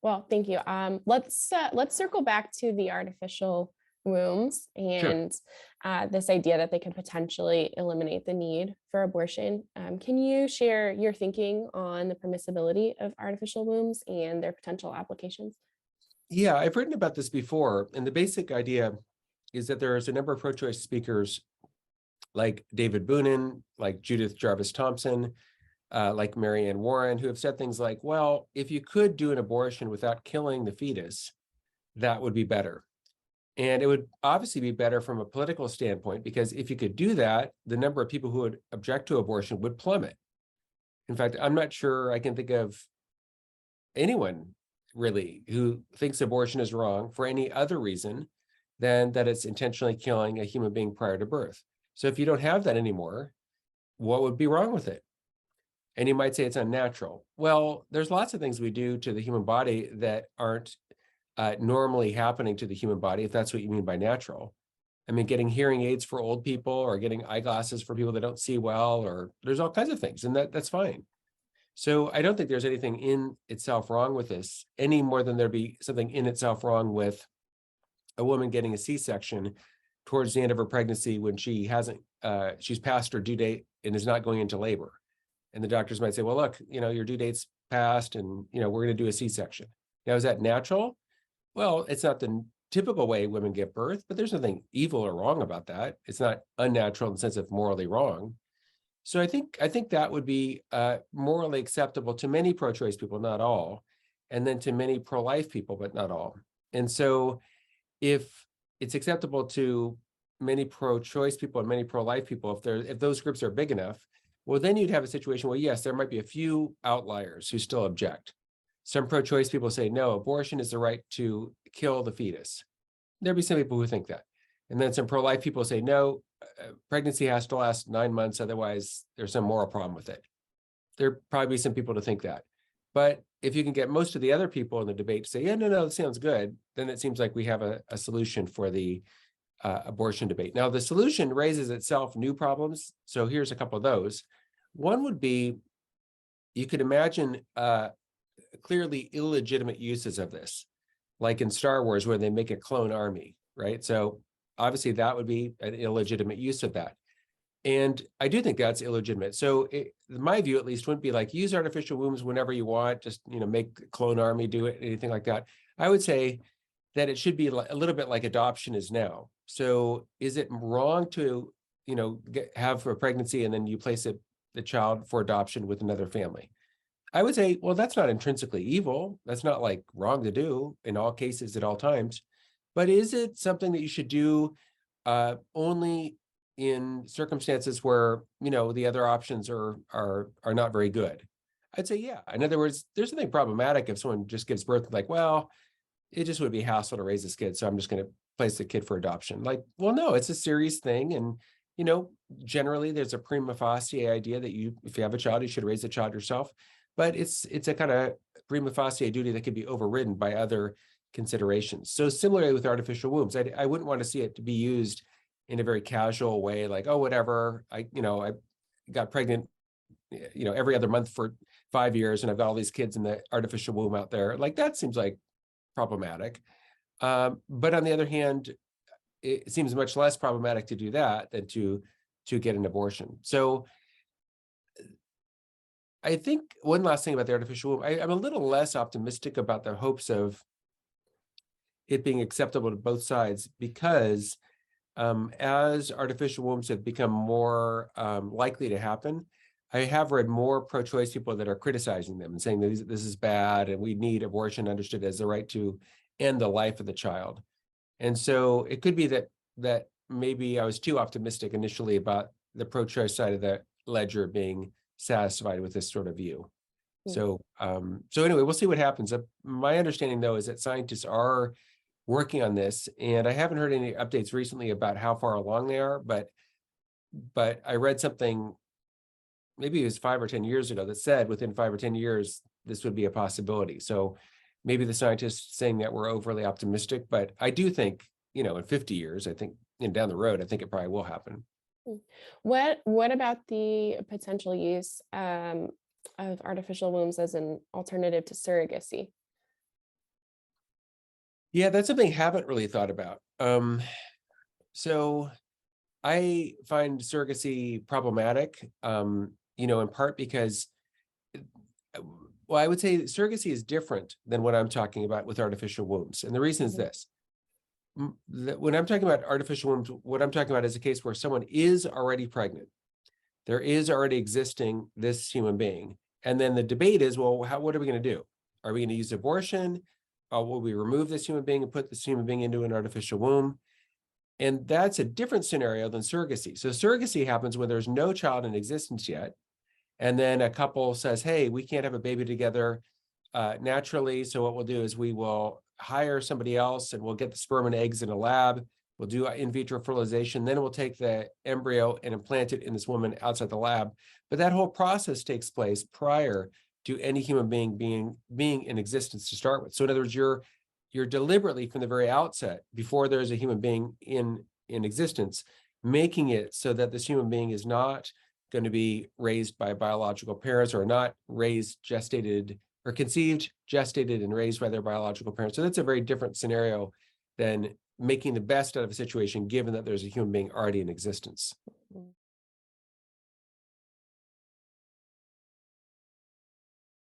Well, thank you. Let's circle back to the artificial wombs Sure. and this idea that they can potentially eliminate the need for abortion. Can you share your thinking on the permissibility of artificial wombs and their potential applications? Yeah, I've written about this before, and the basic idea is that there's a number of pro-choice speakers like David Boonin, like Judith Jarvis Thompson, like Marianne Warren, who have said things like, well, if you could do an abortion without killing the fetus, that would be better. And it would obviously be better from a political standpoint, because if you could do that, the number of people who would object to abortion would plummet. In fact, I'm not sure I can think of anyone really who thinks abortion is wrong for any other reason than that it's intentionally killing a human being prior to birth. So if you don't have that anymore, what would be wrong with it? And you might say it's unnatural. Well, there's lots of things we do to the human body that aren't normally happening to the human body, if that's what you mean by natural. I mean, getting hearing aids for old people or getting eyeglasses for people that don't see well, or there's all kinds of things, and that's fine. So I don't think there's anything in itself wrong with this any more than there'd be something in itself wrong with a woman getting a C-section towards the end of her pregnancy when she hasn't, she's past her due date and is not going into labor. And the doctors might say, well, look, your due date's passed and, we're going to do a C-section. Now, is that natural? Well, it's not the typical way women give birth, but there's nothing evil or wrong about that. It's not unnatural in the sense of morally wrong. So I think that would be morally acceptable to many pro-choice people, not all, and then to many pro-life people, but not all. And so if it's acceptable to many pro-choice people and many pro-life people, if those groups are big enough, well, then you'd have a situation where, yes, there might be a few outliers who still object. Some pro-choice people say, no, abortion is the right to kill the fetus. There'll be some people who think that. And then some pro-life people say, no, pregnancy has to last 9 months, otherwise there's some moral problem with it. There'll probably be some people to think that. But if you can get most of the other people in the debate to say, yeah, no, that sounds good, then it seems like we have a solution for the abortion debate. Now, the solution raises itself new problems. So here's a couple of those. One would be, you could imagine clearly illegitimate uses of this, like in Star Wars, where they make a clone army, right? So obviously that would be an illegitimate use of that. And I do think that's illegitimate. So my view, at least, wouldn't be like, use artificial wombs whenever you want, just, make clone army do it, anything like that. I would say that it should be a little bit like adoption is now. So is it wrong to, have a pregnancy and then you place the child for adoption with another family? I would say, well, that's not intrinsically evil. That's not like wrong to do in all cases at all times. But is it something that you should do only in circumstances where, the other options are not very good? I'd say, yeah. In other words, there's something problematic if someone just gives birth like, well, it just would be hassle to raise this kid, so I'm just going to place the kid for adoption. Like, well, no, it's a serious thing. And, generally there's a prima facie idea that if you have a child, you should raise the child yourself. But it's a kind of prima facie duty that could be overridden by other considerations. So similarly with artificial wombs, I wouldn't want to see it to be used in a very casual way, like, oh, whatever, I got pregnant, every other month for 5 years, and I've got all these kids in the artificial womb out there. Like, that seems like problematic. But on the other hand, it seems much less problematic to do that than to get an abortion. So I think one last thing about the artificial womb, I'm a little less optimistic about the hopes of it being acceptable to both sides, because as artificial wombs have become more likely to happen, I have read more pro-choice people that are criticizing them and saying that this is bad and we need abortion understood as the right to end the life of the child. And so it could be that maybe I was too optimistic initially about the pro-choice side of the ledger being satisfied with this sort of view. Mm. So anyway, we'll see what happens. My understanding, though, is that scientists are working on this, and I haven't heard any updates recently about how far along they are, but I read something, maybe it was 5 or 10 years ago, that said within 5 or 10 years this would be a possibility. So maybe the scientists saying that we're overly optimistic, but I do think, in 50 years, I think, down the road, I think it probably will happen. Mm. What about the potential use of artificial wombs as an alternative to surrogacy? Yeah, that's something I haven't really thought about. So I find surrogacy problematic, in part because, uh, well, I would say surrogacy is different than what I'm talking about with artificial wombs. And the reason is Mhm. this. When I'm talking about artificial wombs, what I'm talking about is a case where someone is already pregnant. There is already existing this human being. And then the debate is, well, what are we going to do? Are we going to use abortion? Will we remove this human being and put this human being into an artificial womb? And that's a different scenario than surrogacy. So surrogacy happens when there's no child in existence yet. And then a couple says, hey, we can't have a baby together naturally. So what we'll do is we will hire somebody else and we'll get the sperm and eggs in a lab. We'll do in vitro fertilization. Then we'll take the embryo and implant it in this woman outside the lab. But that whole process takes place prior to any human being being in existence to start with. So in other words, you're deliberately from the very outset, before there's a human being in existence, making it so that this human being is not going to be raised by biological parents, or not raised, gestated, or conceived, gestated, and raised by their biological parents. So that's a very different scenario than making the best out of a situation, given that there's a human being already in existence.